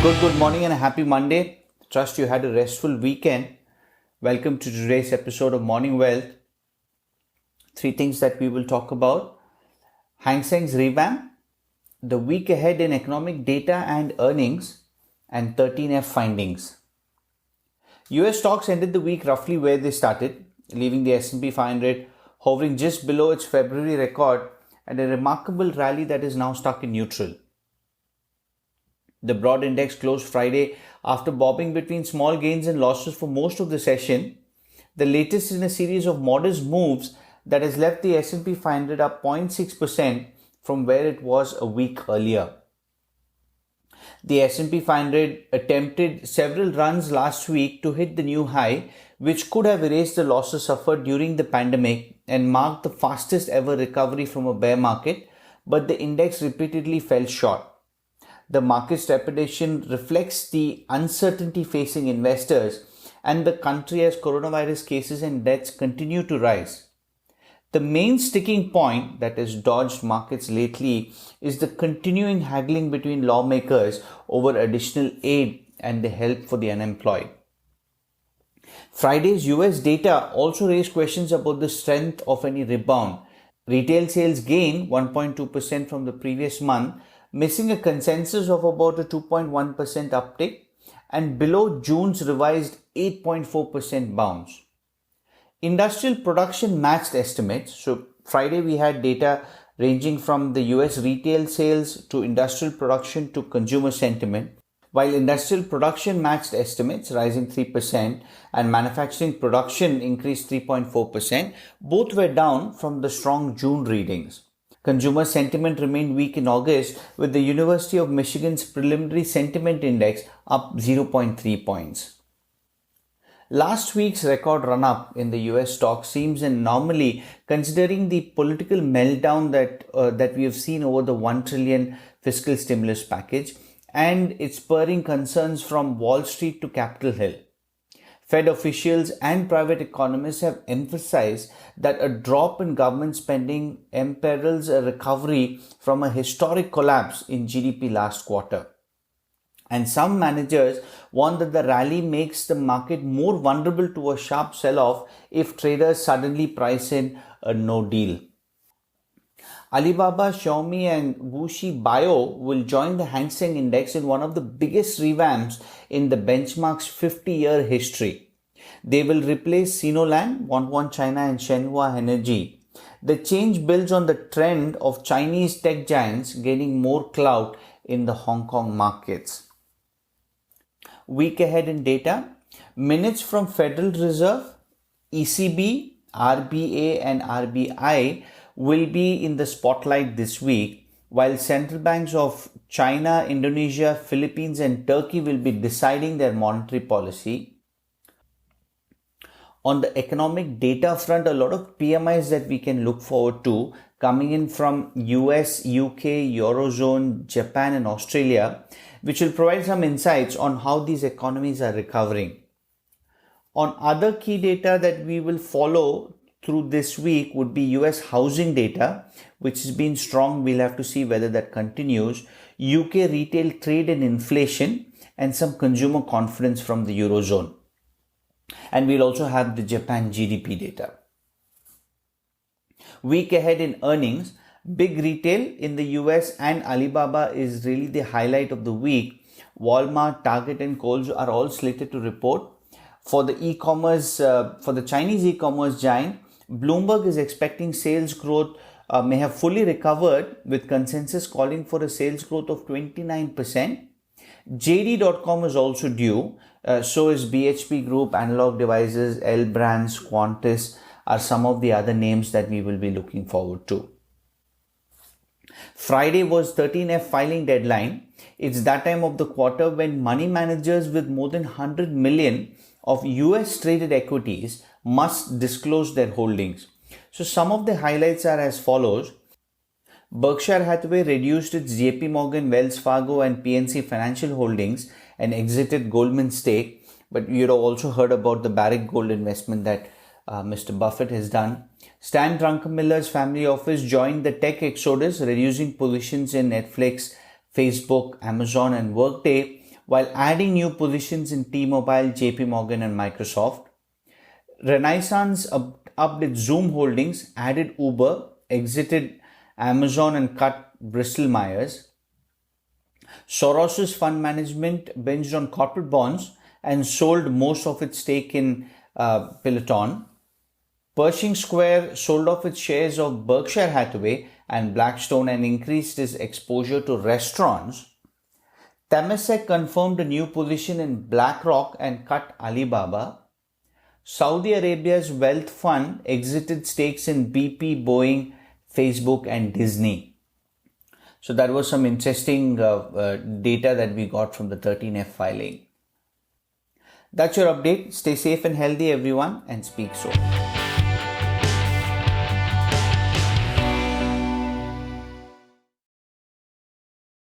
Good morning and a happy Monday. Trust you had a restful weekend. Welcome to today's episode of Morning Wealth. Three things that we will talk about. Seng's Revamp, the week ahead in economic data and earnings, and 13F findings. US stocks ended the week roughly where they started, leaving the S&P 500 hovering just below its February record and a remarkable rally that is now stuck in neutral. The broad index closed Friday after bobbing between small gains and losses for most of the session, the latest in a series of modest moves that has left the S&P 500 up 0.6% from where it was a week earlier. The S&P 500 attempted several runs last week to hit the new high, which could have erased the losses suffered during the pandemic and marked the fastest ever recovery from a bear market, but the index repeatedly fell short. The market's reputation reflects the uncertainty facing investors and the country as coronavirus cases and deaths continue to rise. The main sticking point that has dodged markets lately is the continuing haggling between lawmakers over additional aid and the help for the unemployed. Friday's US data also raised questions about the strength of any rebound. Retail sales gained 1.2% from the previous month, missing a consensus of about a 2.1% uptick and below June's revised 8.4% bounce. Industrial production matched estimates. So Friday we had data ranging from the US retail sales to industrial production to consumer sentiment, while industrial production matched estimates rising 3% and manufacturing production increased 3.4%. Both were down from the strong June readings. Consumer sentiment remained weak in August, with the University of Michigan's preliminary sentiment index up 0.3 points. Last week's record run-up in the US stock seems an anomaly considering the political meltdown that we have seen over the $1 trillion fiscal stimulus package, and it's spurring concerns from Wall Street to Capitol Hill. Fed officials and private economists have emphasized that a drop in government spending imperils a recovery from a historic collapse in GDP last quarter. And some managers warn that the rally makes the market more vulnerable to a sharp sell-off if traders suddenly price in a no deal. Alibaba, Xiaomi and Wuxi Bio will join the Hang Seng Index in one of the biggest revamps in the benchmark's 50-year history. They will replace Sinoland, 11 China and Shenhua Energy. The change builds on the trend of Chinese tech giants gaining more clout in the Hong Kong markets. Week ahead in data, minutes from Federal Reserve, ECB, RBA and RBI will be in the spotlight this week, while central banks of China, Indonesia, Philippines and Turkey will be deciding their monetary policy. On the economic data front, a lot of PMIs that we can look forward to coming in from US, UK, Eurozone, Japan and Australia, which will provide some insights on how these economies are recovering. On other key data that we will follow through this week would be US housing data, which has been strong. We'll have to see whether that continues. UK retail trade and inflation and some consumer confidence from the Eurozone. And we'll also have the Japan GDP data. Week ahead in earnings, big retail in the US and Alibaba is really the highlight of the week. Walmart, Target and Kohl's are all slated to report. For the Chinese e-commerce giant, Bloomberg is expecting sales growth may have fully recovered, with consensus calling for a sales growth of 29%. JD.com is also due. So is BHP Group, Analog Devices, L Brands, Qantas are some of the other names that we will be looking forward to. Friday was 13F filing deadline. It's that time of the quarter when money managers with more than 100 million of US traded equities must disclose their holdings. So some of the highlights are as follows. Berkshire Hathaway reduced its JP Morgan, Wells Fargo and PNC financial holdings and exited Goldman's stake. But you'd have also heard about the Barrick Gold investment that Mr. Buffett has done. Stan Druckenmiller's family office joined the tech exodus, reducing positions in Netflix, Facebook, Amazon and Workday, while adding new positions in T-Mobile, JP Morgan and Microsoft. Renaissance upped its Zoom holdings, added Uber, exited Amazon and cut Bristol Myers. Soros's fund management binged on corporate bonds and sold most of its stake in Peloton. Pershing Square sold off its shares of Berkshire Hathaway and Blackstone and increased its exposure to restaurants. Temasek confirmed a new position in BlackRock and cut Alibaba. Saudi Arabia's wealth fund exited stakes in BP, Boeing, Facebook and Disney. So that was some interesting data that we got from the 13F filing. That's your update. Stay safe and healthy everyone and speak soon.